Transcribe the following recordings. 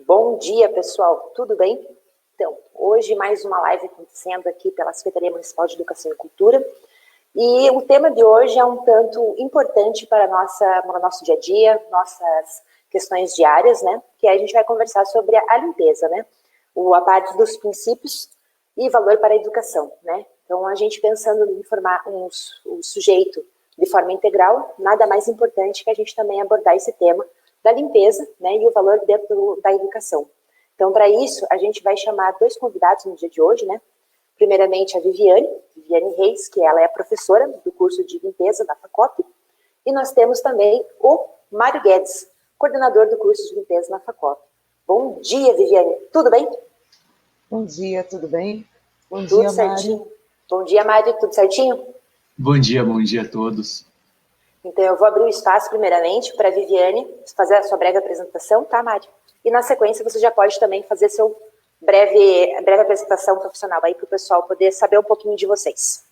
Bom dia, pessoal. Tudo bem? Então, hoje mais uma live acontecendo aqui pela Secretaria Municipal de Educação e Cultura. E o tema de hoje é um tanto importante para o nosso dia a dia, nossas questões diárias, né? Que a gente vai conversar sobre a limpeza, né? A parte dos princípios e valor para a educação, né? Então, a gente pensando em formar o sujeito de forma integral, nada mais importante que a gente também abordar esse tema da limpeza, né, e o valor dentro da educação. Então, para isso, a gente vai chamar dois convidados no dia de hoje, né? Primeiramente, a Viviane Reis, que ela é professora do curso de limpeza da FACOP, e nós temos também o Mário Guedes, coordenador do curso de limpeza na FACOP. Bom dia, Viviane. Tudo bem? Bom dia, tudo bem? Bom dia, Mário. Bom dia, Mário. Tudo certinho? Bom dia a todos. Então, eu vou abrir o espaço, primeiramente, para a Viviane fazer a sua breve apresentação, tá, Mário? E, na sequência, você já pode também fazer seu breve apresentação profissional aí para o pessoal poder saber um pouquinho de vocês.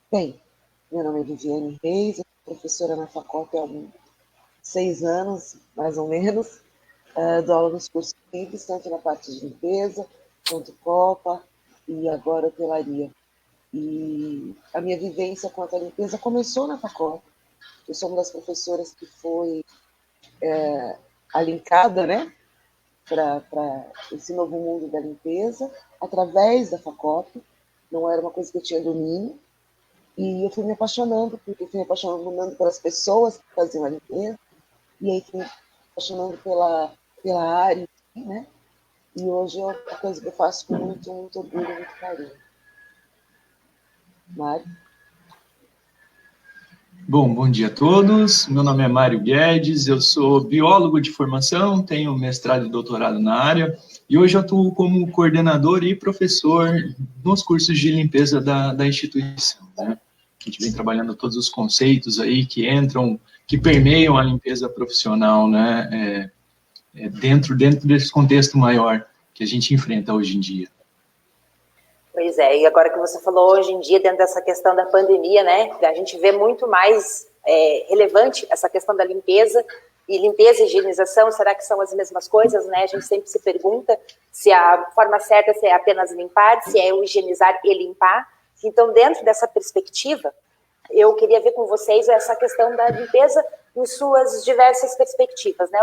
Bem, meu nome é Viviane Reis, eu sou professora na FACOP há 6 anos, mais ou menos. Dou aula nos cursos simples, tanto na parte de limpeza, quanto Copa e agora hotelaria. E a minha vivência quanto à limpeza começou na FACOP. Eu sou uma das professoras que foi alincada, né, para esse novo mundo da limpeza, através da FACOP. Não era uma coisa que eu tinha domínio. E eu fui me apaixonando, porque fui me apaixonando pelas pessoas que faziam a limpeza, e aí fui me apaixonando pela área, né? E hoje é uma coisa que eu faço com muito orgulho, muito carinho. Mário? Bom dia a todos. Meu nome é Mário Guedes, eu sou biólogo de formação, tenho mestrado e doutorado na área, e hoje eu atuo como coordenador e professor nos cursos de limpeza da instituição, né? A gente vem trabalhando todos os conceitos aí que entram, que permeiam a limpeza profissional, né? Dentro desse contexto maior que a gente enfrenta hoje em dia. Pois é, e agora que você falou hoje em dia, dentro dessa questão da pandemia, né, a gente vê muito mais relevante essa questão da limpeza, e limpeza e higienização, será que são as mesmas coisas, né? A gente sempre se pergunta se a forma certa se é apenas limpar, se é o higienizar e limpar. Então, dentro dessa perspectiva, eu queria ver com vocês essa questão da limpeza em suas diversas perspectivas, né?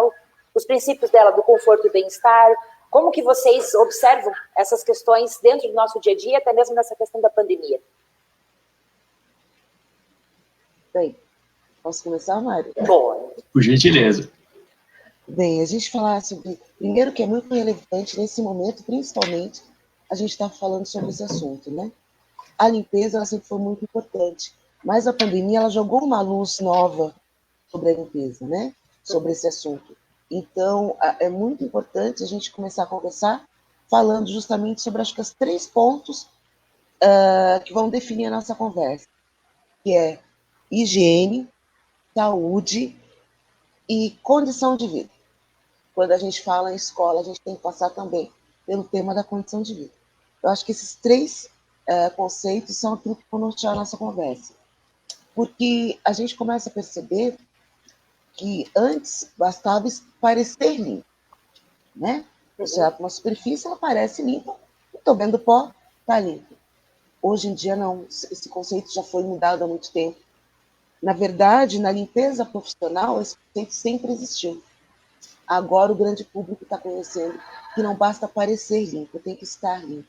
Os princípios dela, do conforto e bem-estar. Como que vocês observam essas questões dentro do nosso dia a dia, até mesmo nessa questão da pandemia? Bem, posso começar, Mário? Boa. Por gentileza. Bem, a gente falar sobre... Primeiro que é muito relevante nesse momento, principalmente, a gente está falando sobre esse assunto, né? A limpeza, ela sempre foi muito importante, mas a pandemia, ela jogou uma luz nova sobre a limpeza, né? Sobre esse assunto. Então, é muito importante a gente começar a conversar falando justamente sobre, acho que, os 3 pontos que vão definir a nossa conversa, que é higiene, saúde e condição de vida. Quando a gente fala em escola, a gente tem que passar também pelo tema da condição de vida. Eu acho que esses 3 conceitos são aquilo que vão nortear a nossa conversa. Porque a gente começa a perceber que antes bastava parecer limpo, né? Você vai para uma superfície, ela parece limpa, estou vendo pó, está limpo. Hoje em dia, não. Esse conceito já foi mudado há muito tempo. Na verdade, na limpeza profissional, esse conceito sempre existiu. Agora o grande público está conhecendo que não basta parecer limpo, tem que estar limpo.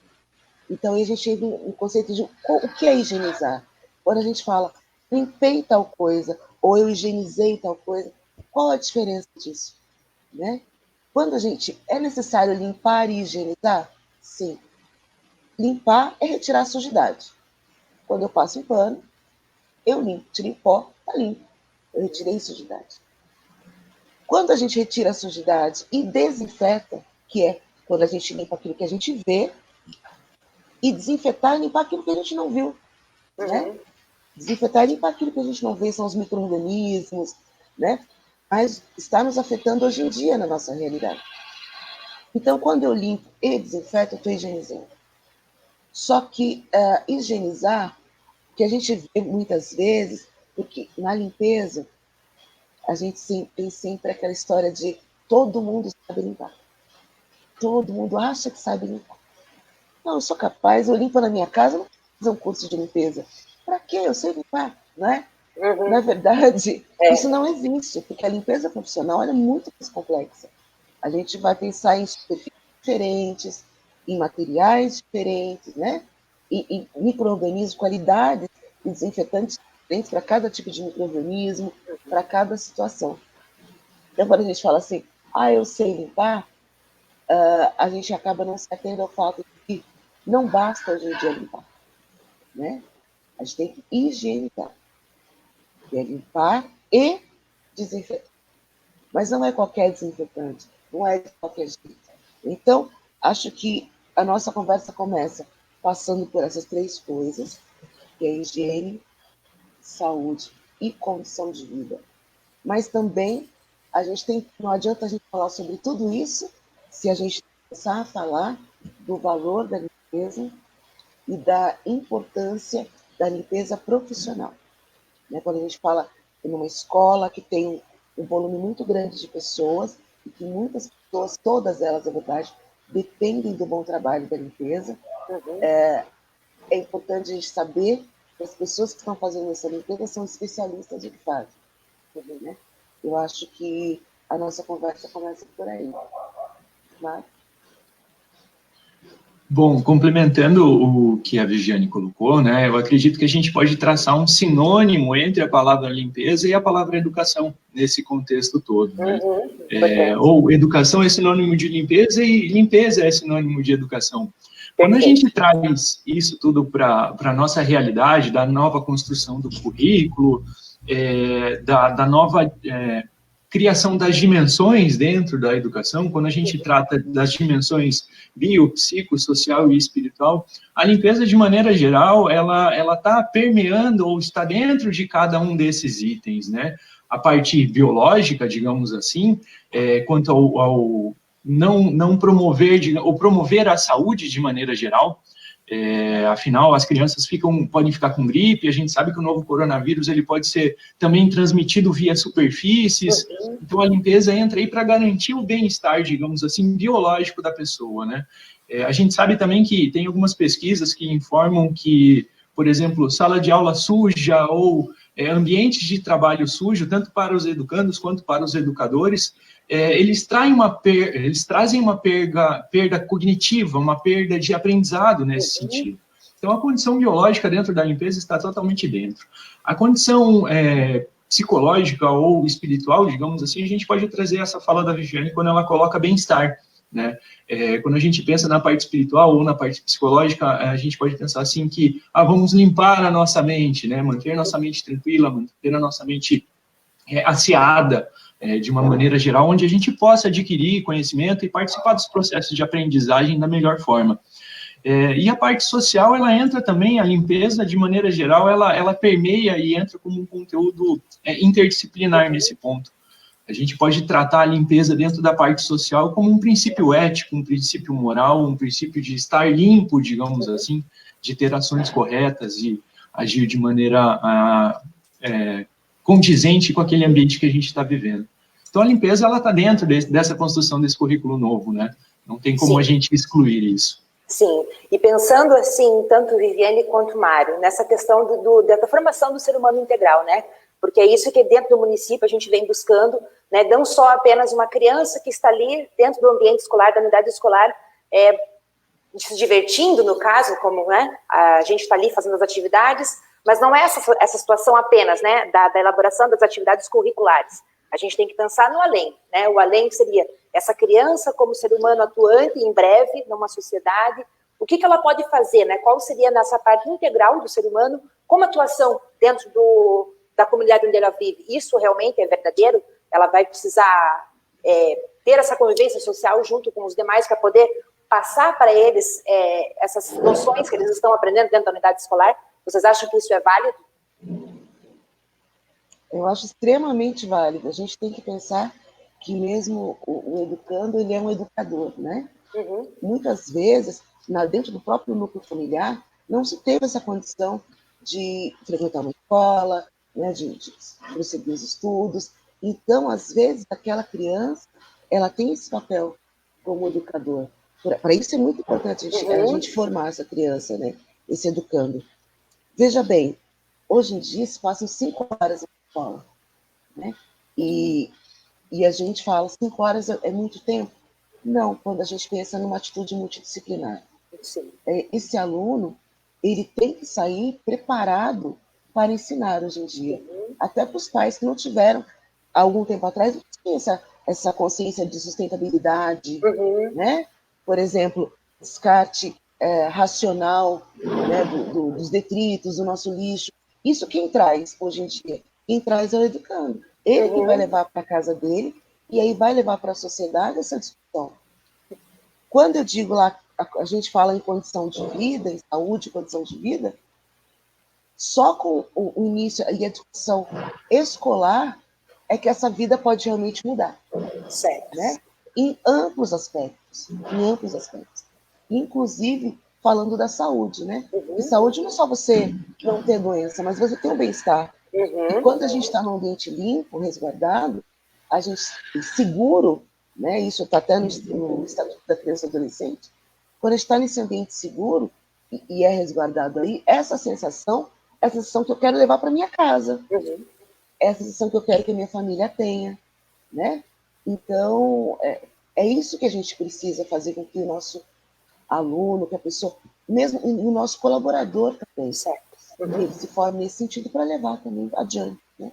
Então, aí a gente chega no conceito de o que é higienizar. Quando a gente fala, limpei tal coisa, ou eu higienizei tal coisa, qual a diferença disso? Né? Quando a gente é necessário limpar e higienizar, sim. Limpar é retirar a sujidade. Quando eu passo um pano, eu limpo, tirei pó, está limpo. Eu retirei a sujidade. Quando a gente retira a sujidade e desinfeta, que é quando a gente limpa aquilo que a gente vê, e desinfetar e limpar aquilo que a gente não viu. Né? Desinfetar e limpar aquilo que a gente não vê, são os micro-organismos, né? Mas está nos afetando hoje em dia na nossa realidade. Então, quando eu limpo e desinfeto, eu estou higienizando. Só que higienizar, que a gente vê muitas vezes, porque na limpeza, a gente tem sempre aquela história de todo mundo sabe limpar. todo mundo acha que sabe limpar. Não, eu sou capaz, eu limpo na minha casa, não vou fazer um curso de limpeza. Para quê? Eu sei limpar, não é? Na verdade, isso não existe, porque a limpeza profissional é muito mais complexa. A gente vai pensar em superfícies diferentes, em materiais diferentes, né? E micro-organismos, qualidades e desinfetantes diferentes para cada tipo de micro-organismo, para cada situação. Então, quando a gente fala assim, eu sei limpar, a gente acaba não se atendo ao fato de que não basta hoje em dia limpar, né? A gente tem que higienizar, que é limpar e desinfetar. Mas não é qualquer desinfetante, não é de qualquer jeito. Então, acho que a nossa conversa começa passando por essas 3 coisas, que é higiene, saúde e condição de vida. Mas também não adianta a gente falar sobre tudo isso se a gente começar a falar do valor da limpeza e da importância da limpeza profissional. Né? Quando a gente fala em uma escola que tem um volume muito grande de pessoas, e que muitas pessoas, todas elas, na verdade, dependem do bom trabalho da limpeza, é importante a gente saber que as pessoas que estão fazendo essa limpeza são especialistas no que fazem. Né? Eu acho que a nossa conversa começa por aí. Mas... Bom, complementando o que a Viviane colocou, né, eu acredito que a gente pode traçar um sinônimo entre a palavra limpeza e a palavra educação, nesse contexto todo. Né? Ou educação é sinônimo de limpeza e limpeza é sinônimo de educação. Quando a gente traz isso tudo para a nossa realidade, da nova construção do currículo, da nova criação das dimensões dentro da educação, quando a gente trata das dimensões bio, psico, social e espiritual, a limpeza, de maneira geral, ela está permeando ou está dentro de cada um desses itens, né? A parte biológica, digamos assim, quanto ao não promover, ou promover a saúde de maneira geral. Afinal, as crianças podem ficar com gripe, a gente sabe que o novo coronavírus ele pode ser também transmitido via superfícies, então a limpeza entra aí para garantir o bem-estar, digamos assim, biológico da pessoa, né? A gente sabe também que tem algumas pesquisas que informam que, por exemplo, sala de aula suja ou ambientes de trabalho sujo, tanto para os educandos quanto para os educadores, eles trazem uma perda cognitiva, uma perda de aprendizado nesse sentido. Então, a condição biológica dentro da limpeza está totalmente dentro. A condição psicológica ou espiritual, digamos assim, a gente pode trazer essa fala da Viviane quando ela coloca bem-estar. Né? Quando a gente pensa na parte espiritual ou na parte psicológica, a gente pode pensar assim que vamos limpar a nossa mente, né? Manter nossa mente tranquila, manter a nossa mente asseada, de uma maneira geral, onde a gente possa adquirir conhecimento e participar dos processos de aprendizagem da melhor forma. E a parte social, ela entra também, a limpeza, de maneira geral, ela permeia e entra como um conteúdo interdisciplinar nesse ponto. A gente pode tratar a limpeza dentro da parte social como um princípio ético, um princípio moral, um princípio de estar limpo, digamos assim, de ter ações corretas e agir de maneira condizente com aquele ambiente que a gente está vivendo. Então, a limpeza, ela está dentro dessa construção desse currículo novo, né? Não tem como a gente excluir isso. Sim, e pensando assim, tanto Viviane quanto Mário, nessa questão da formação do ser humano integral, né? Porque é isso que dentro do município a gente vem buscando, né? Não só apenas uma criança que está ali dentro do ambiente escolar, da unidade escolar, se divertindo, no caso, como né, a gente está ali fazendo as atividades, mas não é essa situação apenas, né, da elaboração das atividades curriculares. A gente tem que pensar no além, né? O além seria essa criança como ser humano atuante em breve numa sociedade, o que ela pode fazer, né? Qual seria nessa parte integral do ser humano, como atuação dentro da comunidade onde ela vive. Isso realmente é verdadeiro? Ela vai precisar ter essa convivência social junto com os demais para poder passar para eles essas noções que eles estão aprendendo dentro da unidade escolar? Vocês acham que isso é válido? Eu acho extremamente válido. A gente tem que pensar que mesmo o educando, ele é um educador, né? Muitas vezes, dentro do próprio núcleo familiar, não se teve essa condição de frequentar uma escola, né, de prosseguir os estudos. Então, às vezes, aquela criança, ela tem esse papel como educador. Para isso é muito importante a gente formar essa criança, né? Esse educando. Veja bem, hoje em dia se passam 5 horas na escola, né? E a gente fala, 5 horas é muito tempo? Não, quando a gente pensa numa atitude multidisciplinar. Sim. Esse aluno, ele tem que sair preparado para ensinar hoje em dia. Até para os pais que não tiveram, algum tempo atrás, não tinha essa consciência de sustentabilidade, né? Por exemplo, descarte racional, né, dos detritos, do nosso lixo. Isso quem traz hoje em dia? Quem traz é o educando. Ele que vai levar para a casa dele e aí vai levar para a sociedade essa discussão. Quando eu digo lá, a gente fala em condição de vida, em saúde, condição de vida, só com o início e a discussão escolar é que essa vida pode realmente mudar. Certo. Né? Em amplos aspectos. Inclusive, falando da saúde, né? E saúde não é só você não ter doença, mas você ter um bem-estar. E quando a gente está num ambiente limpo, resguardado, a gente seguro, né? Isso está até no Estatuto da Criança e Adolescente, quando a gente está nesse ambiente seguro e é resguardado aí, essa sensação que eu quero levar para minha casa, essa sensação que eu quero que a minha família tenha, né? Então, é isso que a gente precisa fazer com que o nosso aluno, que a pessoa, mesmo o nosso colaborador também, ele se forme nesse sentido para levar também adiante, né?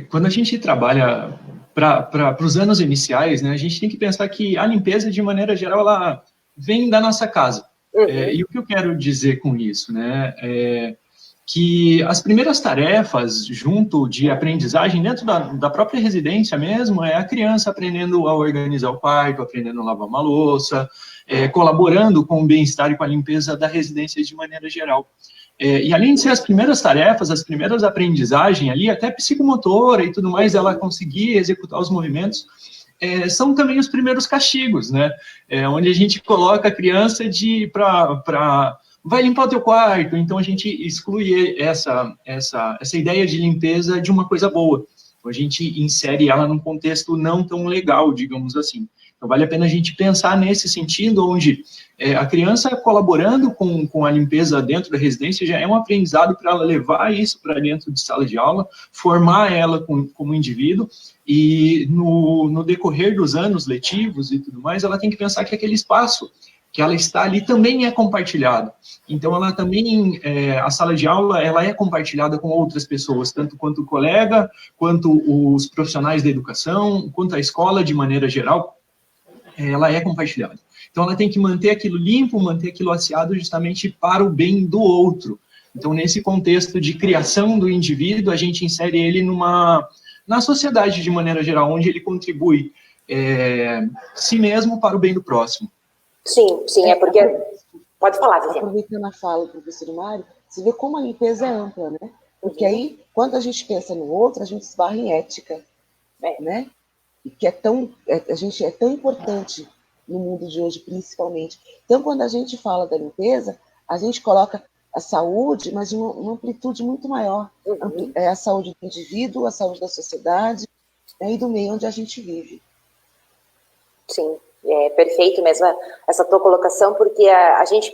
Quando a gente trabalha para os anos iniciais, né, a gente tem que pensar que a limpeza, de maneira geral, ela vem da nossa casa. E o que eu quero dizer com isso, né, que as primeiras tarefas junto de aprendizagem dentro da própria residência mesmo é a criança aprendendo a organizar o quarto, aprendendo a lavar uma louça, colaborando com o bem-estar e com a limpeza da residência de maneira geral. E além de ser as primeiras tarefas, as primeiras aprendizagens ali, até psicomotora e tudo mais, ela conseguir executar os movimentos, são também os primeiros castigos, né? Onde a gente coloca a criança para vai limpar o teu quarto, então a gente exclui essa ideia de limpeza de uma coisa boa. Então a gente insere ela num contexto não tão legal, digamos assim. Então vale a pena a gente pensar nesse sentido, onde a criança colaborando com a limpeza dentro da residência já é um aprendizado para ela levar isso para dentro de sala de aula, formar ela como indivíduo, e no decorrer dos anos letivos e tudo mais, ela tem que pensar que aquele espaço que ela está ali também é compartilhado. Então, ela também, a sala de aula, ela é compartilhada com outras pessoas, tanto quanto o colega, quanto os profissionais da educação, quanto a escola de maneira geral, ela é compartilhada. Então, ela tem que manter aquilo limpo, manter aquilo asseado justamente para o bem do outro. Então, nesse contexto de criação do indivíduo, a gente insere ele na sociedade de maneira geral, onde ele contribui si mesmo para o bem do próximo. Sim, é porque... Pode falar, Viviane. Aproveitando a fala do professor Mário, você vê como a limpeza é ampla, né? Porque aí, quando a gente pensa no outro, a gente esbarra em ética, né? E que a gente é tão importante no mundo de hoje, principalmente. Então, quando a gente fala da limpeza, a gente coloca a saúde, mas de uma amplitude muito maior. É a saúde do indivíduo, a saúde da sociedade, né, e do meio onde a gente vive. Sim, é perfeito mesmo essa tua colocação, porque a gente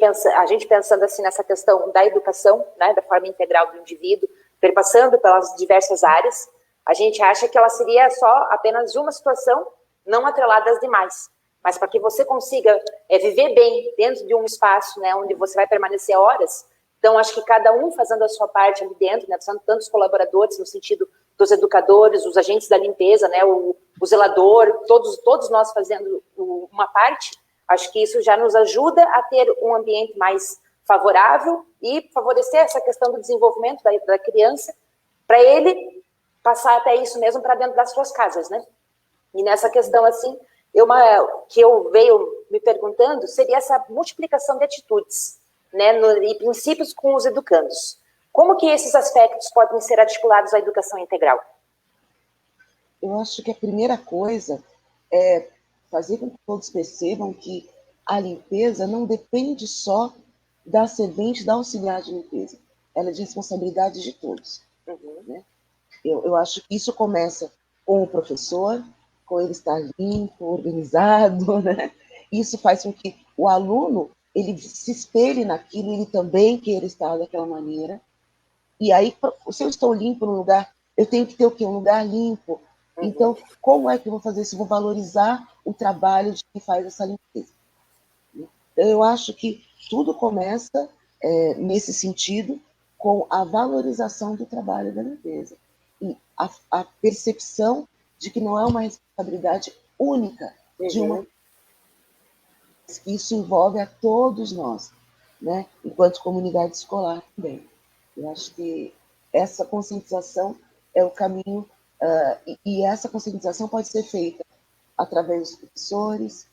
pensando assim nessa questão da educação, né, da forma integral do indivíduo, perpassando pelas diversas áreas, a gente acha que ela seria só apenas uma situação, não atrelada às demais. Mas para que você consiga viver bem dentro de um espaço, né, onde você vai permanecer horas, então acho que cada um fazendo a sua parte ali dentro, né, sendo tantos colaboradores no sentido dos educadores, os agentes da limpeza, né, o zelador, todos nós fazendo uma parte, acho que isso já nos ajuda a ter um ambiente mais favorável e favorecer essa questão do desenvolvimento da criança, para ele passar até isso mesmo para dentro das suas casas, né? E nessa questão, assim, que eu veio me perguntando, seria essa multiplicação de atitudes, né, e princípios com os educandos. Como que esses aspectos podem ser articulados à educação integral? Eu acho que a primeira coisa é fazer com que todos percebam que a limpeza não depende só da servente, da auxiliar de limpeza. Ela é de responsabilidade de todos. Né? Eu acho que isso começa com o professor, com ele estar limpo, organizado, né? Isso faz com que o aluno ele se espelhe naquilo, ele também queira estar daquela maneira. E aí, se eu estou limpo no lugar, eu tenho que ter o quê? Um lugar limpo. Então, como é que eu vou fazer isso? Eu vou valorizar o trabalho de quem faz essa limpeza. Então, eu acho que tudo começa nesse sentido, com a valorização do trabalho da limpeza. E a percepção de que não é uma responsabilidade única de uma, que isso envolve a todos nós, né? Enquanto comunidade escolar também. Eu acho que essa conscientização é o caminho, e essa conscientização pode ser feita através dos professores,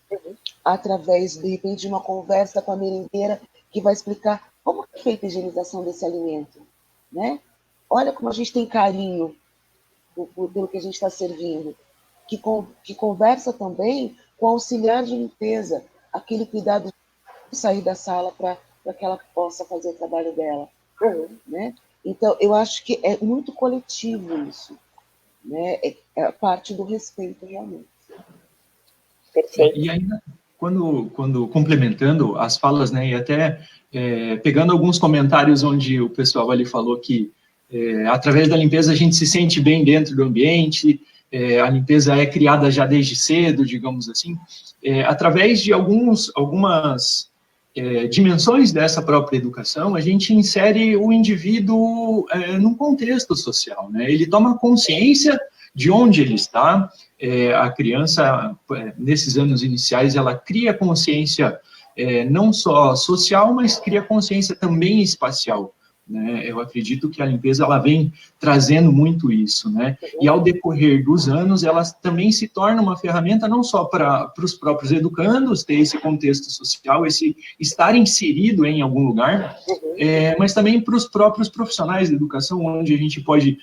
através, de repente, de uma conversa com a merendeira que vai explicar como é feita a higienização desse alimento, né? Olha como a gente tem carinho pelo que a gente está servindo, que conversa também com o auxiliar de limpeza, aquele cuidado de sair da sala para que ela possa fazer o trabalho dela, né? Então, eu acho que é muito coletivo isso, né? É parte do respeito, realmente. Perfeito. E ainda, quando complementando as falas, né, e até pegando alguns comentários onde o pessoal ali falou que através da limpeza a gente se sente bem dentro do ambiente, a limpeza é criada já desde cedo, digamos assim, através de algumas dimensões dessa própria educação, a gente insere o indivíduo num contexto social, né? Ele toma consciência de onde ele está. A criança, nesses anos iniciais, ela cria consciência não só social, mas cria consciência também espacial, né? Eu acredito que a limpeza ela vem trazendo muito isso, né? E ao decorrer dos anos, ela também se torna uma ferramenta não só para os próprios educandos ter esse contexto social, esse estar inserido em algum lugar, mas também para os próprios profissionais da educação, onde a gente pode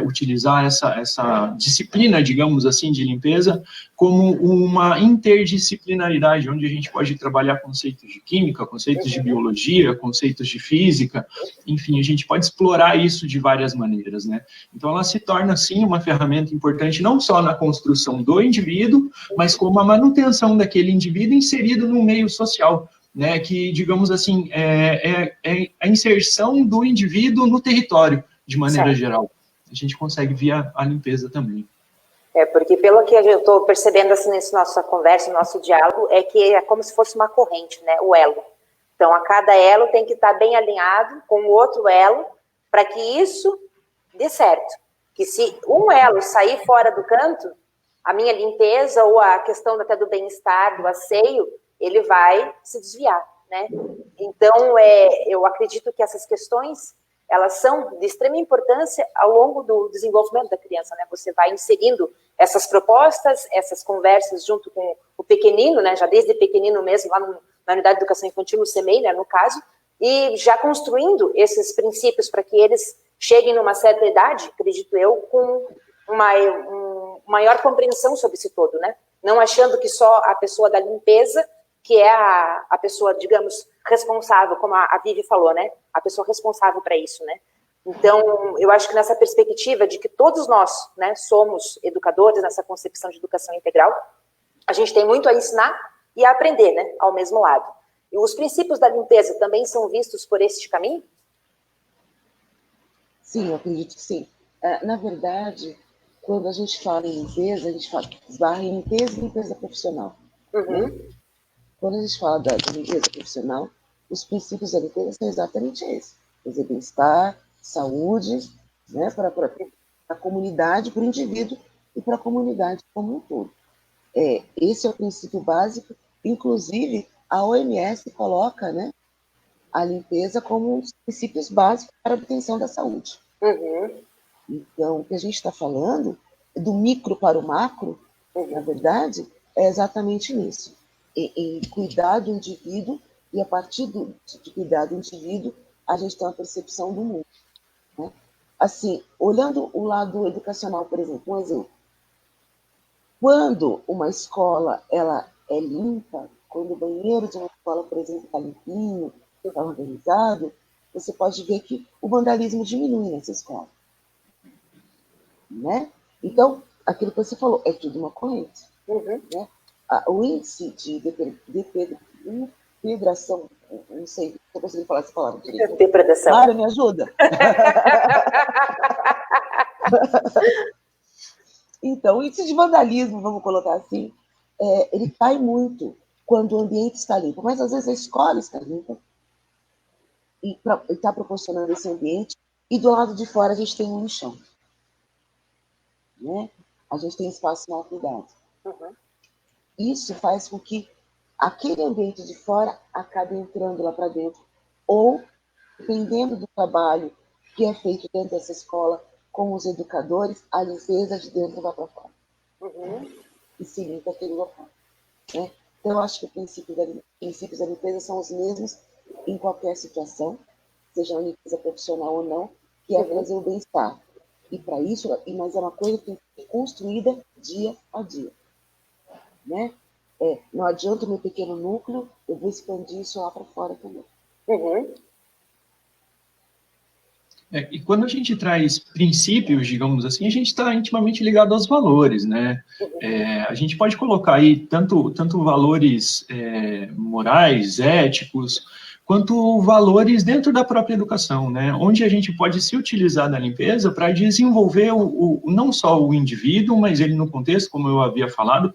utilizar essa disciplina, digamos assim, de limpeza como uma interdisciplinaridade, onde a gente pode trabalhar conceitos de química, conceitos de biologia, conceitos de física, enfim, a gente pode explorar isso de várias maneiras, né? Então, ela se torna, sim, uma ferramenta importante, não só na construção do indivíduo, mas como a manutenção daquele indivíduo inserido no meio social, né? Que, digamos assim, é a inserção do indivíduo no território, de maneira geral. A gente consegue via a limpeza também. Porque pelo que eu estou percebendo assim nessa nossa conversa, no nosso diálogo, é que é como se fosse uma corrente, né? O elo. Então, a cada elo tem que estar bem alinhado com o outro elo para que isso dê certo. Que se um elo sair fora do canto, a minha limpeza ou a questão até do bem-estar, do asseio, ele vai se desviar, né? Então, eu acredito que essas questões, elas são de extrema importância ao longo do desenvolvimento da criança, né? Você vai inserindo essas propostas, essas conversas junto com o pequenino, né? Já desde pequenino mesmo, lá na Unidade de Educação Infantil, no CEMEI, né, no caso, e já construindo esses princípios para que eles cheguem numa certa idade, acredito eu, com uma maior compreensão sobre esse todo, né? Não achando que só a pessoa da limpeza, que é a pessoa, digamos, responsável, como a Vivi falou, né? A pessoa responsável para isso, né? Então, eu acho que nessa perspectiva de que todos nós, né, somos educadores, nessa concepção de educação integral, a gente tem muito a ensinar e a aprender, né, ao mesmo lado. E os princípios da limpeza também são vistos por este caminho? Sim, eu acredito que sim. Na verdade, quando a gente fala em limpeza, a gente fala esbarra em limpeza e limpeza profissional. Né? Quando a gente fala da limpeza profissional, os princípios da limpeza são exatamente esses. Quer dizer, bem-estar, saúde, né, para a comunidade, para o indivíduo e para a comunidade como um todo. Esse é o princípio básico. Inclusive, a OMS coloca, né, a limpeza como um dos princípios básicos para a obtenção da saúde. Então, o que a gente está falando, do micro para o macro, na verdade, é exatamente nisso. Em cuidar do indivíduo, e a partir de cuidar do indivíduo, a gente tem uma percepção do mundo. Né? Assim, olhando o lado educacional, por exemplo, um exemplo. Quando uma escola ela é limpa, quando o banheiro de uma escola, por exemplo, está limpinho, está organizado, você pode ver que o vandalismo diminui nessa escola. Né? Então, aquilo que você falou, é tudo uma corrente. Né? O índice de depredação, não sei se eu consigo falar essa palavra direito. Depredação. Mara, me ajuda. Então, o índice de vandalismo, vamos colocar assim, ele cai muito quando o ambiente está limpo, mas às vezes a escola está limpa e está proporcionando esse ambiente, e do lado de fora a gente tem um lixão. Né? A gente tem espaço mal cuidado. Isso faz com que aquele ambiente de fora acabe entrando lá para dentro, ou, dependendo do trabalho que é feito dentro dessa escola, com os educadores, a limpeza de dentro vai para fora. E se limpa aquele local. Né? Então, eu acho que os princípios da limpeza são os mesmos em qualquer situação, seja uma limpeza profissional ou não, que é trazer o bem-estar. E para isso, mas é uma coisa que tem que ser construída dia a dia. Né? Não adianta o meu pequeno núcleo, eu vou expandir isso lá para fora também. E quando a gente traz princípios, digamos assim, a gente está intimamente ligado aos valores, né? A gente pode colocar aí tanto valores morais, éticos, quanto valores dentro da própria educação, né? Onde a gente pode se utilizar da limpeza para desenvolver não só o indivíduo, mas ele no contexto, como eu havia falado,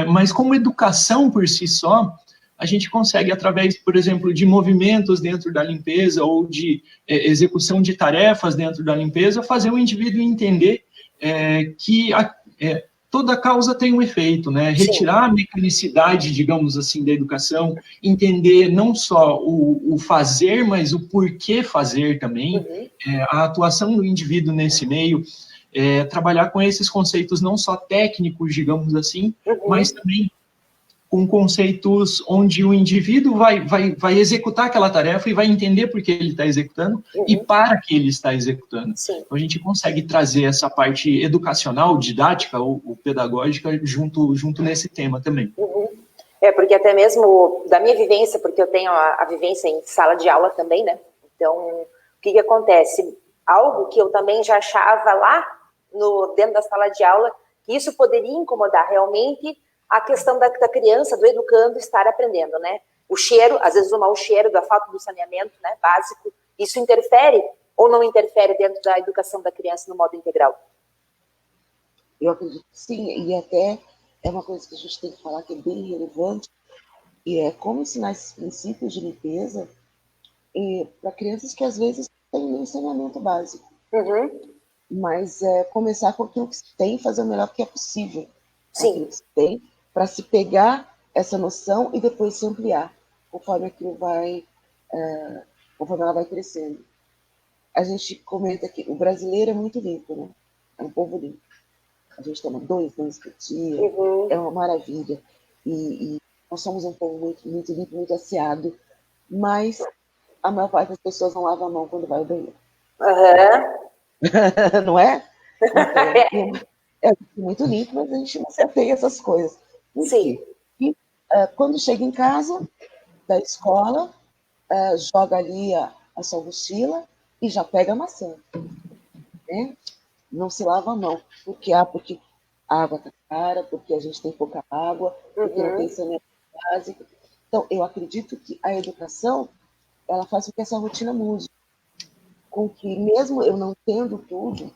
mas como educação por si só, a gente consegue, através, por exemplo, de movimentos dentro da limpeza ou de execução de tarefas dentro da limpeza, fazer o indivíduo entender que toda causa tem um efeito, né? Retirar a mecanicidade, digamos assim, da educação, entender não só o fazer, mas o porquê fazer também, a atuação do indivíduo nesse meio, trabalhar com esses conceitos não só técnicos, digamos assim, mas também com conceitos onde o indivíduo vai executar aquela tarefa e vai entender por que ele está executando e para que ele está executando. Então, a gente consegue trazer essa parte educacional, didática ou pedagógica junto nesse tema também. Porque até mesmo da minha vivência, porque eu tenho a vivência em sala de aula também, né? Então, o que acontece? Algo que eu também já achava lá dentro da sala de aula, que isso poderia incomodar realmente a questão da criança, do educando, estar aprendendo, né? O cheiro, às vezes o mau cheiro, da falta do saneamento, né, básico, isso interfere ou não interfere dentro da educação da criança no modo integral? Eu acredito que sim, e até é uma coisa que a gente tem que falar que é bem relevante, e é como ensinar esses princípios de limpeza para crianças que às vezes têm nem saneamento básico. Mas começar com aquilo que se tem, fazer o melhor que é possível. Aquilo que se tem, para se pegar essa noção e depois se ampliar, conforme aquilo conforme ela vai crescendo. A gente comenta que o brasileiro é muito limpo, né? É um povo limpo. A gente toma 2 banhos por dia, é uma maravilha. E nós somos um povo muito, muito limpo, muito asseado, mas a maior parte das pessoas não lava a mão quando vai ao banheiro. Não é? Então, é muito limpo, mas a gente não seteia essas coisas. Por quê? E, quando chega em casa, da escola, joga ali a sua mochila e já pega a maçã. Né? Não se lava a mão. Porque a água está cara, porque a gente tem pouca água, porque não tem saneamento básico. Então, eu acredito que a educação, ela faz com que essa rotina mude. Com que, mesmo eu não tendo tudo,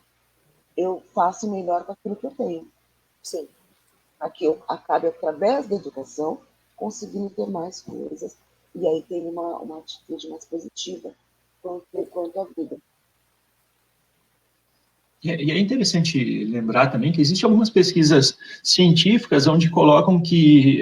eu faço melhor com aquilo que eu tenho. Para que eu acabe, através da educação, conseguindo ter mais coisas, e aí ter uma atitude mais positiva quanto à vida. E é interessante lembrar também que existem algumas pesquisas científicas onde colocam que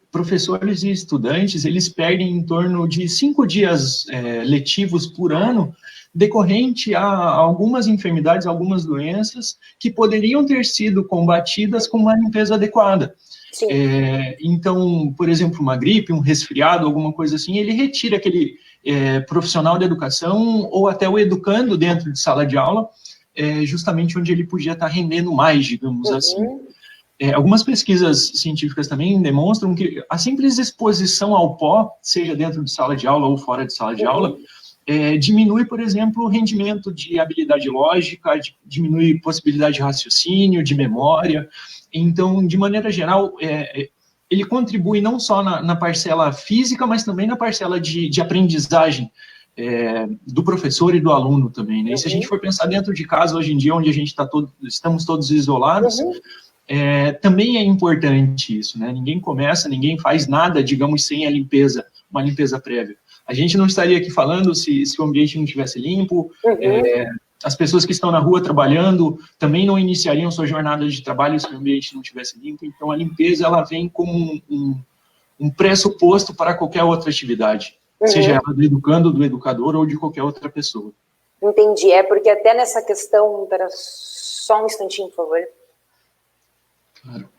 professores e estudantes, eles perdem em torno de 5 dias letivos por ano, decorrente a algumas enfermidades, algumas doenças que poderiam ter sido combatidas com uma limpeza adequada. Então, por exemplo, uma gripe, um resfriado, alguma coisa assim, ele retira aquele profissional da educação ou até o educando dentro de sala de aula, justamente onde ele podia estar rendendo mais, digamos assim. Algumas pesquisas científicas também demonstram que a simples exposição ao pó, seja dentro de sala de aula ou fora de sala de aula, diminui, por exemplo, o rendimento de habilidade lógica, diminui possibilidade de raciocínio, de memória. Então, de maneira geral, ele contribui não só na parcela física, mas também na parcela de aprendizagem do professor e do aluno também, né? E se a gente for pensar dentro de casa, hoje em dia, onde a gente estamos todos isolados, também é importante isso, né? Ninguém faz nada, digamos, sem a limpeza, uma limpeza prévia. A gente não estaria aqui falando se o ambiente não estivesse limpo, as pessoas que estão na rua trabalhando também não iniciariam sua jornada de trabalho se o ambiente não estivesse limpo. Então, a limpeza, ela vem como um pressuposto para qualquer outra atividade, seja ela do educando, do educador ou de qualquer outra pessoa. Entendi, porque até nessa questão, espera só um instantinho, por favor. Claro.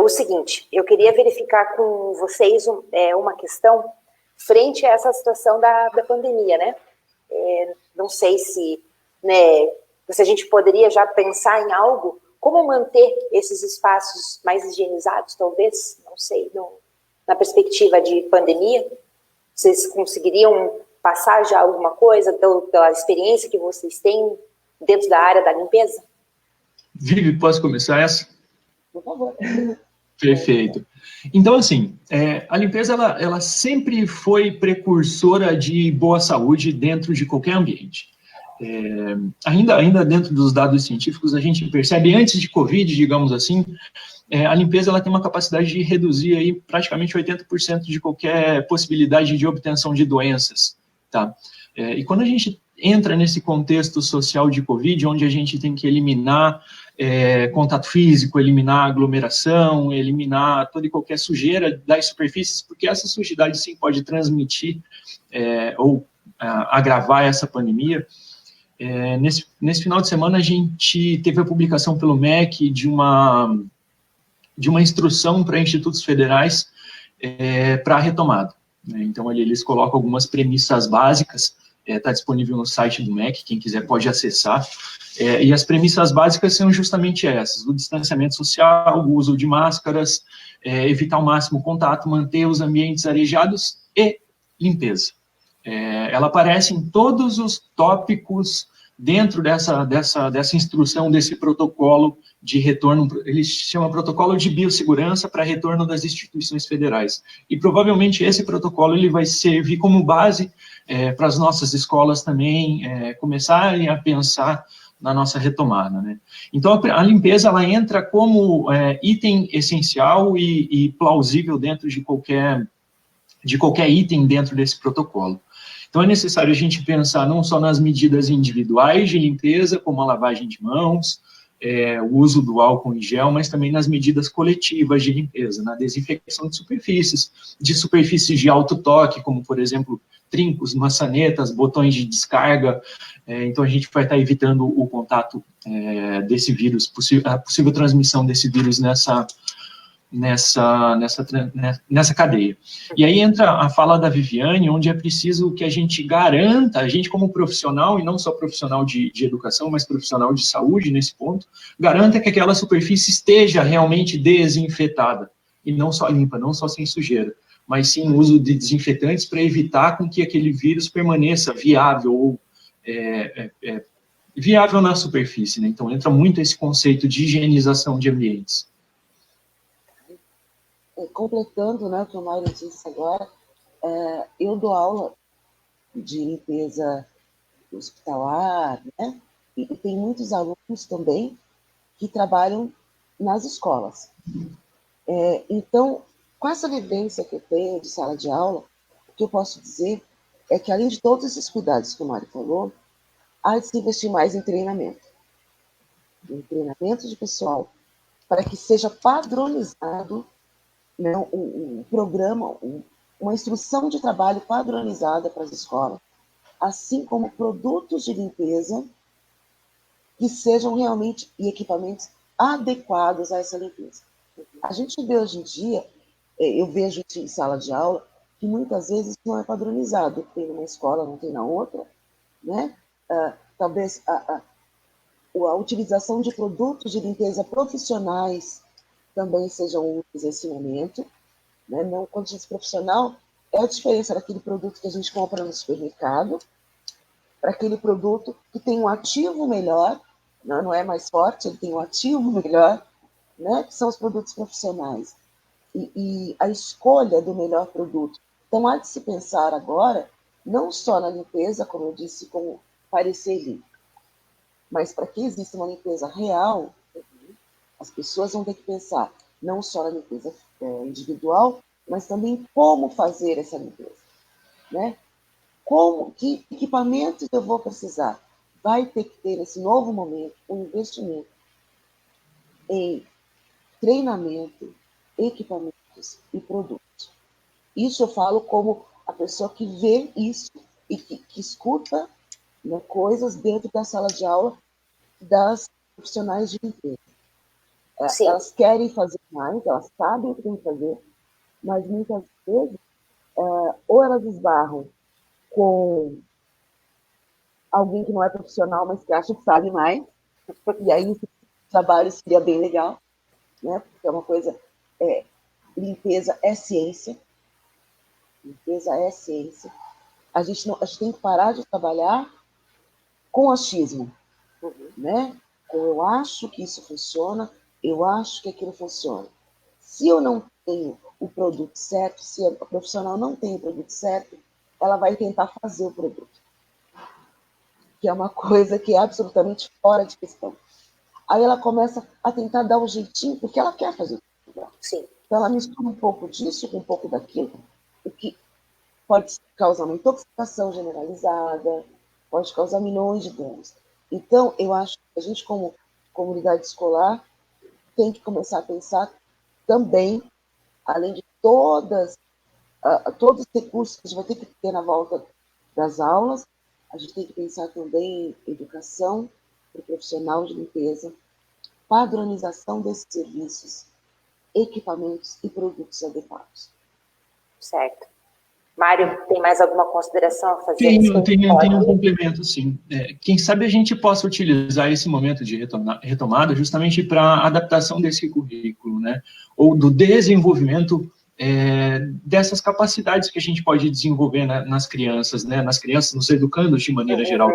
O seguinte, eu queria verificar com vocês uma questão frente a essa situação da pandemia, né? Não sei se a gente poderia já pensar em algo, como manter esses espaços mais higienizados, talvez, não sei, na perspectiva de pandemia. Vocês conseguiriam passar já alguma coisa pela experiência que vocês têm dentro da área da limpeza? Vivi, posso começar essa? Por favor. Perfeito. Então, assim, a limpeza, ela sempre foi precursora de boa saúde dentro de qualquer ambiente. Ainda dentro dos dados científicos, a gente percebe, antes de Covid, digamos assim, a limpeza ela tem uma capacidade de reduzir aí praticamente 80% de qualquer possibilidade de obtenção de doenças, tá? E quando a gente entra nesse contexto social de Covid, onde a gente tem que eliminar contato físico, eliminar aglomeração, eliminar toda e qualquer sujeira das superfícies, porque essa sujidade sim pode transmitir ou agravar essa pandemia. Nesse final de semana a gente teve a publicação pelo MEC de uma instrução para institutos federais para a retomada, né? Então eles colocam algumas premissas básicas, está disponível no site do MEC, quem quiser pode acessar, e as premissas básicas são justamente essas: o distanciamento social, o uso de máscaras, evitar ao máximo o contato, manter os ambientes arejados e limpeza. Ela aparece em todos os tópicos dentro dessa instrução, desse protocolo de retorno. Ele chama protocolo de biossegurança para retorno das instituições federais. E provavelmente esse protocolo ele vai servir como base para as nossas escolas também começarem a pensar na nossa retomada, né? Então, a limpeza ela entra como item essencial e plausível dentro de qualquer item dentro desse protocolo. Então, é necessário a gente pensar não só nas medidas individuais de limpeza, como a lavagem de mãos, o uso do álcool em gel, mas também nas medidas coletivas de limpeza, na desinfecção de superfícies de alto toque, como, por exemplo, trincos, maçanetas, botões de descarga. Então, a gente vai estar evitando o contato desse vírus, a possível transmissão desse vírus nessa cadeia. E aí entra a fala da Viviane, onde é preciso que a gente garanta, a gente como profissional, e não só profissional de educação, mas profissional de saúde nesse ponto, garanta que aquela superfície esteja realmente desinfetada, e não só limpa, não só sem sujeira, mas sim o uso de desinfetantes para evitar com que aquele vírus permaneça viável, ou viável na superfície, né? Então entra muito esse conceito de higienização de ambientes. Completando, né, o que o Mário disse agora, eu dou aula de limpeza hospitalar, né, e tem muitos alunos também que trabalham nas escolas. Então, com essa vivência que eu tenho de sala de aula, o que eu posso dizer é que, além de todos esses cuidados que o Mário falou, há de se investir mais em treinamento de pessoal, para que seja padronizado, né, um programa, uma instrução de trabalho padronizada para as escolas, assim como produtos de limpeza que sejam realmente, e equipamentos adequados a essa limpeza. A gente vê hoje em dia, eu vejo em sala de aula, que muitas vezes não é padronizado. Tem numa escola, não tem na outra, né? Talvez a utilização de produtos de limpeza profissionais também sejam úteis nesse momento, né? Não, quando diz profissional, é a diferença daquele produto que a gente compra no supermercado para aquele produto que tem um ativo melhor, não é mais forte, ele tem um ativo melhor, né, que são os produtos profissionais. E a escolha do melhor produto. Então, há de se pensar agora, não só na limpeza, como eu disse, como parecer limpo, mas para que exista uma limpeza real, as pessoas vão ter que pensar não só na limpeza individual, mas também como fazer essa limpeza, né? Que equipamentos eu vou precisar? Vai ter que ter, nesse novo momento, um investimento em treinamento, equipamentos e produtos. Isso eu falo como a pessoa que vê isso e que escuta, né, coisas dentro da sala de aula das profissionais de limpeza. Elas querem fazer mais, elas sabem o que tem que fazer, mas muitas vezes ou elas esbarram com alguém que não é profissional, mas que acha que sabe mais, e aí esse trabalho seria bem legal, né? Porque é uma coisa, limpeza é ciência, limpeza é ciência. A gente tem que parar de trabalhar com achismo, né? Eu acho que isso funciona, eu acho que aquilo funciona. Se eu não tenho o produto certo, se a profissional não tem o produto certo, ela vai tentar fazer o produto, que é uma coisa que é absolutamente fora de questão. Aí ela começa a tentar dar um jeitinho, porque ela quer fazer tudo. Sim. Então ela mistura um pouco disso com um pouco daquilo, o que pode causar uma intoxicação generalizada, pode causar milhões de danos. Então, eu acho que a gente, como comunidade escolar, tem que começar a pensar também, além de todos os recursos que a gente vai ter que ter na volta das aulas, a gente tem que pensar também em educação para o profissional de limpeza, padronização desses serviços, equipamentos e produtos adequados. Certo. Mário, tem mais alguma consideração a fazer? Tenho um complemento, sim. Quem sabe a gente possa utilizar esse momento de retomada justamente para a adaptação desse currículo, né? Ou do desenvolvimento dessas capacidades que a gente pode desenvolver nas crianças, né? Nas crianças, nos educandos de maneira geral.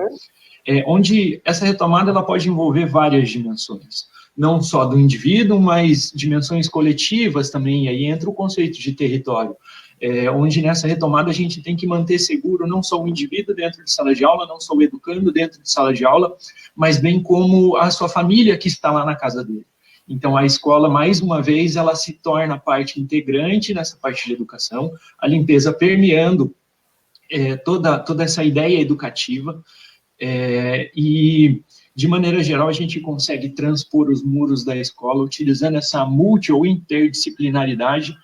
Onde essa retomada ela pode envolver várias dimensões. Não só do indivíduo, mas dimensões coletivas também, e aí entra o conceito de território. Onde nessa retomada a gente tem que manter seguro não só o indivíduo dentro de sala de aula, não só o educando dentro de sala de aula, mas bem como a sua família que está lá na casa dele. Então, a escola, mais uma vez, ela se torna parte integrante nessa parte de educação, a limpeza permeando toda essa ideia educativa, e, de maneira geral, a gente consegue transpor os muros da escola utilizando essa multi- ou interdisciplinaridade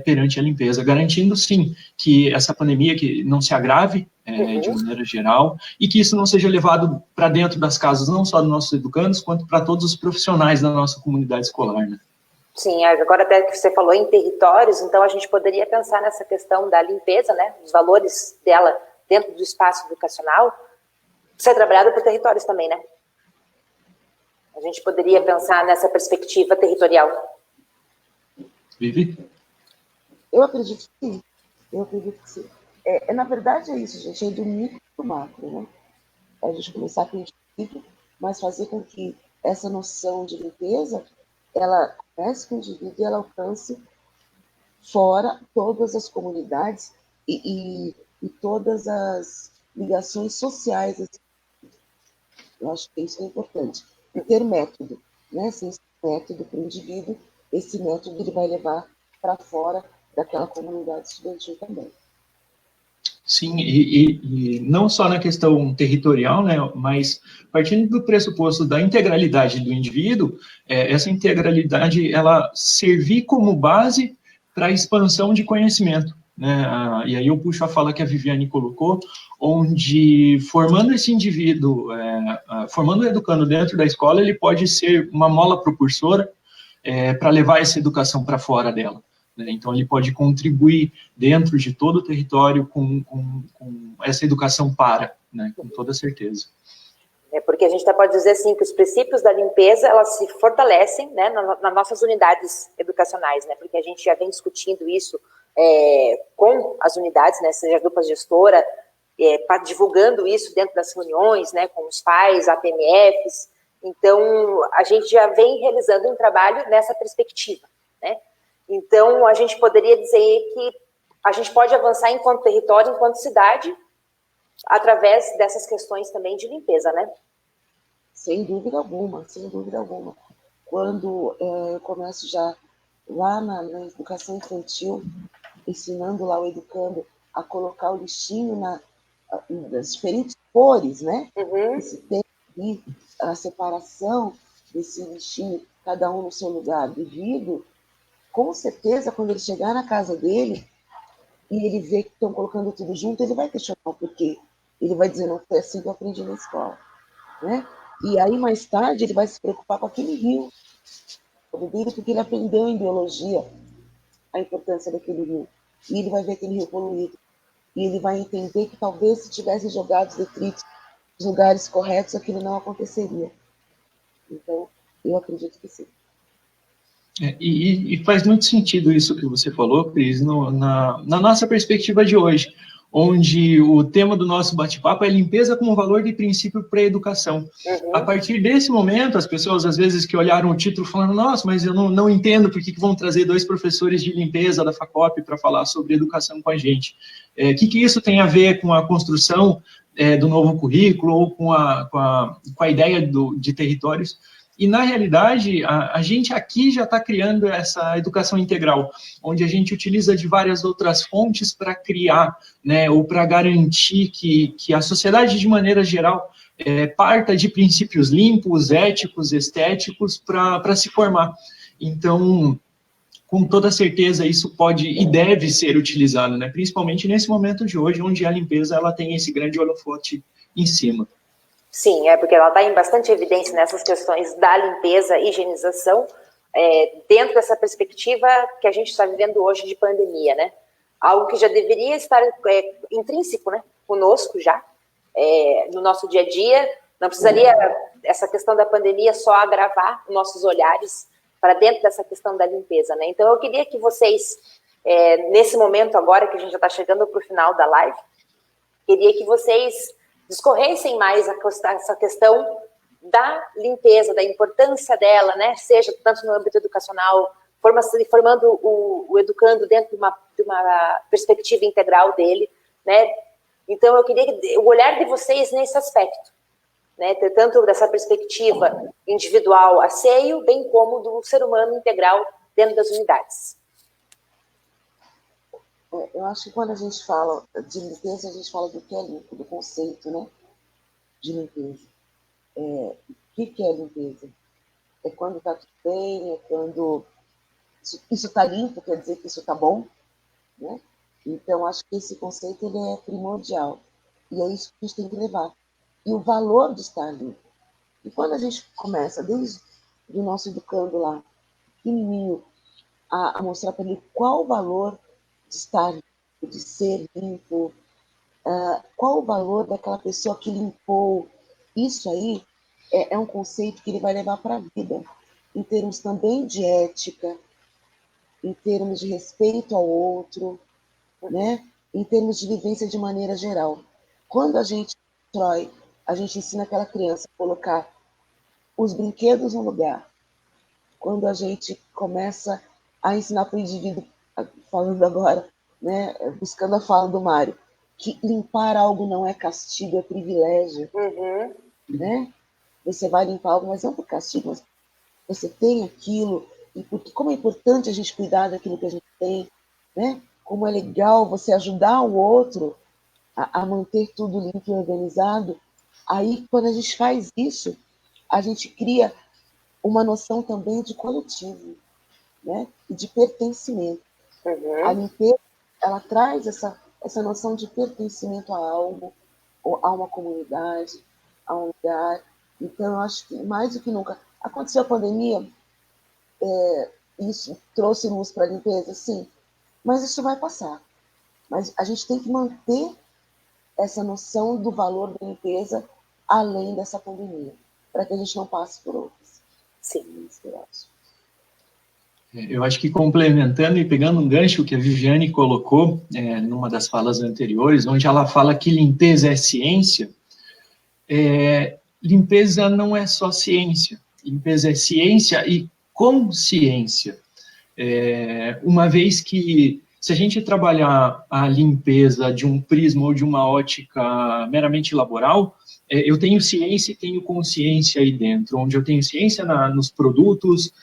perante a limpeza, garantindo, sim, que essa pandemia que não se agrave de maneira geral e que isso não seja levado para dentro das casas, não só dos nossos educandos, quanto para todos os profissionais da nossa comunidade escolar, né? Sim, agora até que você falou em territórios, então a gente poderia pensar nessa questão da limpeza, né, os valores dela dentro do espaço educacional, ser trabalhado por territórios também, né? A gente poderia pensar nessa perspectiva territorial. Vivi? Eu acredito que sim. Eu acredito que sim. Na verdade é isso, gente, é do micro para o macro, né? É a gente começar com o indivíduo, mas fazer com que essa noção de limpeza, ela comece com o indivíduo e ela alcance fora todas as comunidades e todas as ligações sociais. Eu acho que isso é importante. E ter método, né? Sem esse método para o indivíduo, esse método ele vai levar para fora daquela comunidade estudantil também. Sim, e não só na questão territorial, né, mas partindo do pressuposto da integralidade do indivíduo, essa integralidade, ela servir como base para a expansão de conhecimento, né, e aí eu puxo a fala que a Viviane colocou, onde formando esse indivíduo, formando o educando dentro da escola, ele pode ser uma mola propulsora para levar essa educação para fora dela. Então, ele pode contribuir dentro de todo o território com essa educação né, com toda certeza. Porque a gente até pode dizer assim, que os princípios da limpeza, elas se fortalecem, né, nas nossas unidades educacionais, né, porque a gente já vem discutindo isso com as unidades, né, seja a dupla gestora, divulgando isso dentro das reuniões, né, com os pais, APMFs. Então, a gente já vem realizando um trabalho nessa perspectiva, né? Então, a gente poderia dizer que a gente pode avançar enquanto território, enquanto cidade, através dessas questões também de limpeza, né? Sem dúvida alguma, sem dúvida alguma. Quando eu começo já lá na educação infantil, ensinando lá o educando a colocar o lixinho nas diferentes cores, né? Uhum. E se tem ali a separação desse lixinho, cada um no seu lugar devido, com certeza, quando ele chegar na casa dele e ele vê que estão colocando tudo junto, ele vai questionar o porquê. Ele vai dizer, não foi assim que eu aprendi na escola, né? E aí, mais tarde, ele vai se preocupar com aquele rio, porque ele aprendeu em biologia a importância daquele rio. E ele vai ver aquele rio poluído. E ele vai entender que talvez se tivesse jogado os detritos nos lugares corretos, aquilo não aconteceria. Então, eu acredito que sim. E faz muito sentido isso que você falou, Cris, na nossa perspectiva de hoje, onde o tema do nosso bate-papo é limpeza como valor de princípio para a educação. Uhum. A partir desse momento, as pessoas, às vezes, que olharam o título falando, nossa, mas eu não entendo por que vão trazer 2 professores de limpeza da FACOP para falar sobre educação com a gente. O que isso tem a ver com a construção do novo currículo ou com a ideia de territórios? E, na realidade, a gente aqui já está criando essa educação integral, onde a gente utiliza de várias outras fontes para criar, né, ou para garantir que a sociedade, de maneira geral, parta de princípios limpos, éticos, estéticos, para se formar. Então, com toda certeza, isso pode e deve ser utilizado, né, principalmente nesse momento de hoje, onde a limpeza ela tem esse grande holofote em cima. Sim, porque ela está em bastante evidência nessas questões da limpeza e higienização, dentro dessa perspectiva que a gente está vivendo hoje de pandemia, né? Algo que já deveria estar intrínseco, né, conosco já, no nosso dia a dia. Não precisaria essa questão da pandemia só agravar nossos olhares para dentro dessa questão da limpeza, né? Então, eu queria que vocês, nesse momento agora, que a gente já está chegando para o final da live, queria que vocês discorressem mais essa questão da limpeza, da importância dela, né? Seja tanto no âmbito educacional, formando o educando dentro de uma perspectiva integral dele, né? Então, eu queria o olhar de vocês nesse aspecto, né? Tanto dessa perspectiva individual a seio, bem como do ser humano integral dentro das unidades. Eu acho que quando a gente fala de limpeza, a gente fala do que é limpo, do conceito, né, de limpeza. O que é limpeza? É quando está tudo bem, é quando isso está limpo, quer dizer que isso está bom, né? Então, acho que esse conceito ele é primordial. E é isso que a gente tem que levar. E o valor de estar limpo. E quando a gente começa, desde o nosso educando lá, pequenininho, a mostrar para ele qual o valor de estar limpo, de ser limpo, qual o valor daquela pessoa que limpou. Isso aí é um conceito que ele vai levar para a vida, em termos também de ética, em termos de respeito ao outro, né? Em termos de vivência de maneira geral. Quando a gente constrói, a gente ensina aquela criança a colocar os brinquedos no lugar. Quando a gente começa a ensinar para o indivíduo, falando agora, né, buscando a fala do Mário, que limpar algo não é castigo, é privilégio. Uhum. Né? Você vai limpar algo, mas não por castigo, mas você tem aquilo, e como é importante a gente cuidar daquilo que a gente tem, né? Como é legal você ajudar o outro a manter tudo limpo e organizado. Aí, quando a gente faz isso, a gente cria uma noção também de coletivo, né? E de pertencimento. Uhum. A limpeza, ela traz essa noção de pertencimento a algo, ou a uma comunidade, a um lugar. Então, eu acho que mais do que nunca. Aconteceu a pandemia, isso trouxe luz para a limpeza, sim, mas isso vai passar. Mas a gente tem que manter essa noção do valor da limpeza além dessa pandemia, para que a gente não passe por outras. Sim. Eu acho que complementando e pegando um gancho que a Viviane colocou numa das falas anteriores, onde ela fala que limpeza é ciência, limpeza não é só ciência, limpeza é ciência e consciência. Uma vez que, se a gente trabalhar a limpeza de um prisma ou de uma ótica meramente laboral, eu tenho ciência e tenho consciência aí dentro, onde eu tenho ciência nos produtos,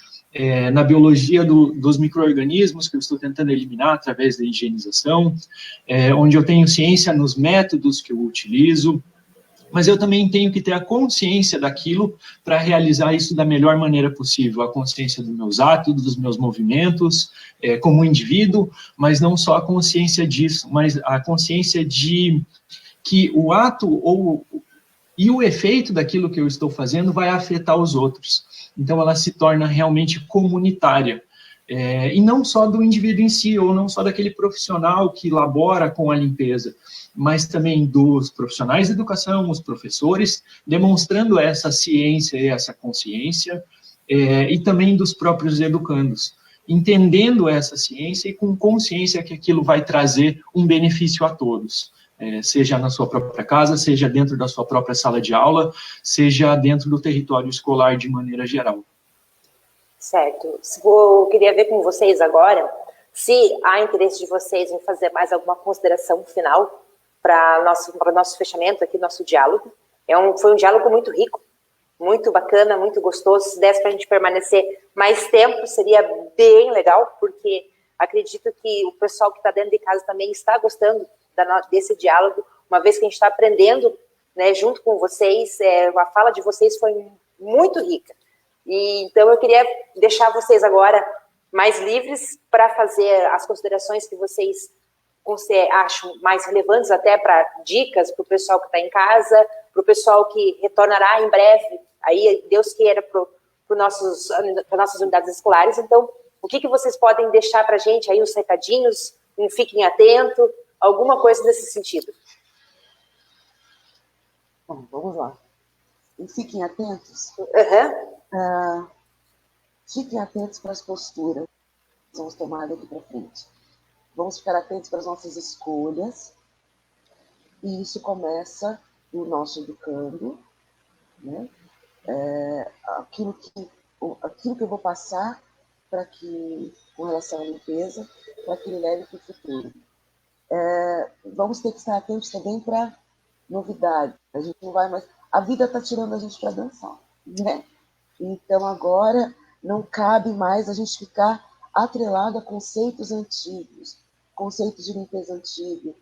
na biologia dos micro-organismos que eu estou tentando eliminar através da higienização, onde eu tenho ciência nos métodos que eu utilizo, mas eu também tenho que ter a consciência daquilo para realizar isso da melhor maneira possível, a consciência dos meus atos, dos meus movimentos, como indivíduo, mas não só a consciência disso, mas a consciência de que o ato e o efeito daquilo que eu estou fazendo vai afetar os outros. Então, ela se torna realmente comunitária. E não só do indivíduo em si, ou não só daquele profissional que labora com a limpeza, mas também dos profissionais de educação, os professores, demonstrando essa ciência e essa consciência, e também dos próprios educandos, entendendo essa ciência e com consciência que aquilo vai trazer um benefício a todos, seja na sua própria casa, seja dentro da sua própria sala de aula, seja dentro do território escolar de maneira geral. Certo. Eu queria ver com vocês agora se há interesse de vocês em fazer mais alguma consideração final para nosso fechamento aqui, nosso diálogo. Foi um diálogo muito rico, muito bacana, muito gostoso. Se desse para a gente permanecer mais tempo, seria bem legal, porque acredito que o pessoal que está dentro de casa também está gostando desse diálogo, uma vez que a gente está aprendendo, né, junto com vocês. A fala de vocês foi muito rica. E, então, eu queria deixar vocês agora mais livres para fazer as considerações que vocês acham mais relevantes, até para dicas para o pessoal que está em casa, para o pessoal que retornará em breve, aí Deus queira, para nossas unidades escolares. Então, o que vocês podem deixar para a gente aí, os recadinhos, fiquem atentos, alguma coisa nesse sentido? Bom, vamos lá. E fiquem atentos. Fiquem atentos para as posturas que vamos tomar daqui para frente. Vamos ficar atentos para as nossas escolhas, e isso começa no nosso educando, né? Aquilo que eu vou passar com relação à limpeza, para que ele leve para o futuro. Vamos ter que estar atentos também para novidade. A gente não vai mais... A vida está tirando a gente para dançar, né? Então, agora, não cabe mais a gente ficar atrelado a conceitos antigos, conceitos de limpeza antigo.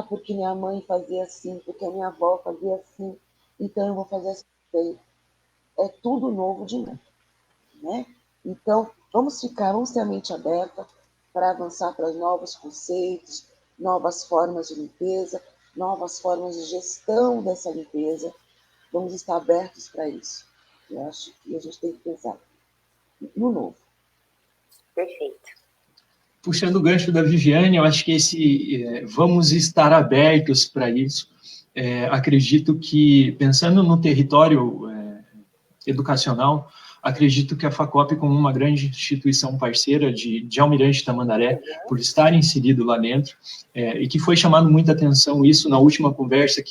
Porque minha mãe fazia assim, porque a minha avó fazia assim, então eu vou fazer assim. É tudo novo de novo, né? Então, vamos ter a mente aberta para avançar para novos conceitos, novas formas de limpeza, novas formas de gestão dessa limpeza. Vamos estar abertos para isso. Eu acho que a gente tem que pensar no novo. Perfeito. Puxando o gancho da Viviane, eu acho que vamos estar abertos para isso. Acredito que, pensando no território educacional, acredito que a FACOP, como uma grande instituição parceira de Almirante Tamandaré, por estar inserido lá dentro, e que foi chamado muita atenção isso na última conversa,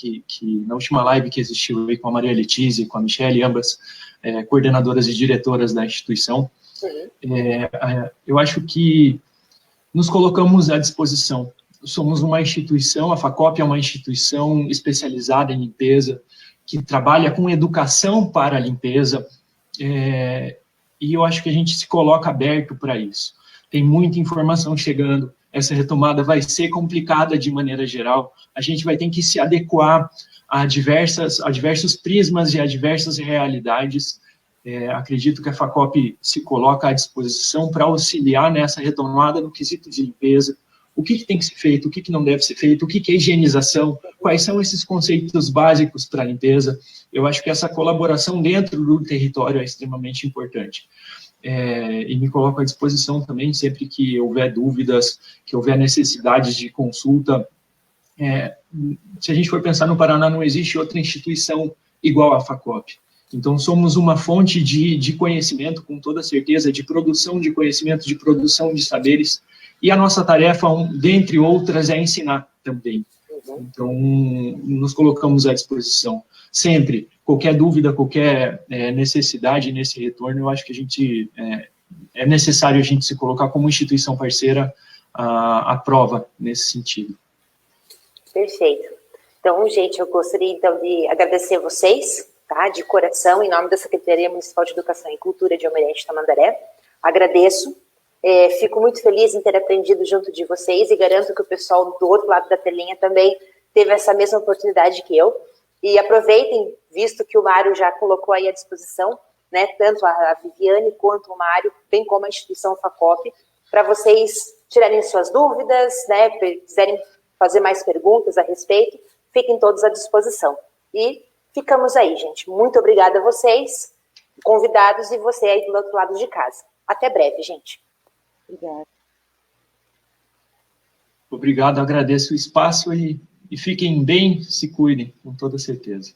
na última live que existiu aí com a Maria Letícia e com a Michelle, ambas coordenadoras e diretoras da instituição. Eu acho que nos colocamos à disposição. Somos uma instituição, a FACOP é uma instituição especializada em limpeza, que trabalha com educação para a limpeza, e eu acho que a gente se coloca aberto para isso. Tem muita informação chegando, essa retomada vai ser complicada de maneira geral, a gente vai ter que se adequar a diversos prismas e a diversas realidades. Acredito que a FACOP se coloca à disposição para auxiliar nessa retomada no quesito de limpeza, o que tem que ser feito, o que não deve ser feito, o que é higienização, quais são esses conceitos básicos para a limpeza. Eu acho que essa colaboração dentro do território é extremamente importante. E me coloco à disposição também, sempre que houver dúvidas, que houver necessidades de consulta. Se a gente for pensar no Paraná, não existe outra instituição igual à FACOP. Então, somos uma fonte de conhecimento, com toda certeza, de produção de conhecimento, de produção de saberes, e a nossa tarefa, dentre outras, é ensinar também. Então, nos colocamos à disposição. Sempre, qualquer dúvida, qualquer necessidade nesse retorno, eu acho que é necessário a gente se colocar como instituição parceira à prova nesse sentido. Perfeito. Então, gente, eu gostaria então de agradecer vocês, tá, de coração, em nome da Secretaria Municipal de Educação e Cultura de Almirante Tamandaré. Agradeço. Fico muito feliz em ter aprendido junto de vocês e garanto que o pessoal do outro lado da telinha também teve essa mesma oportunidade que eu. E aproveitem, visto que o Mário já colocou aí à disposição, né, tanto a Viviane quanto o Mário, bem como a instituição FACOP, para vocês tirarem suas dúvidas, né, quiserem fazer mais perguntas a respeito, fiquem todos à disposição. E ficamos aí, gente. Muito obrigada a vocês, convidados, e você aí do outro lado de casa. Até breve, gente. Obrigada. Obrigado, agradeço o espaço e fiquem bem, se cuidem, com toda certeza.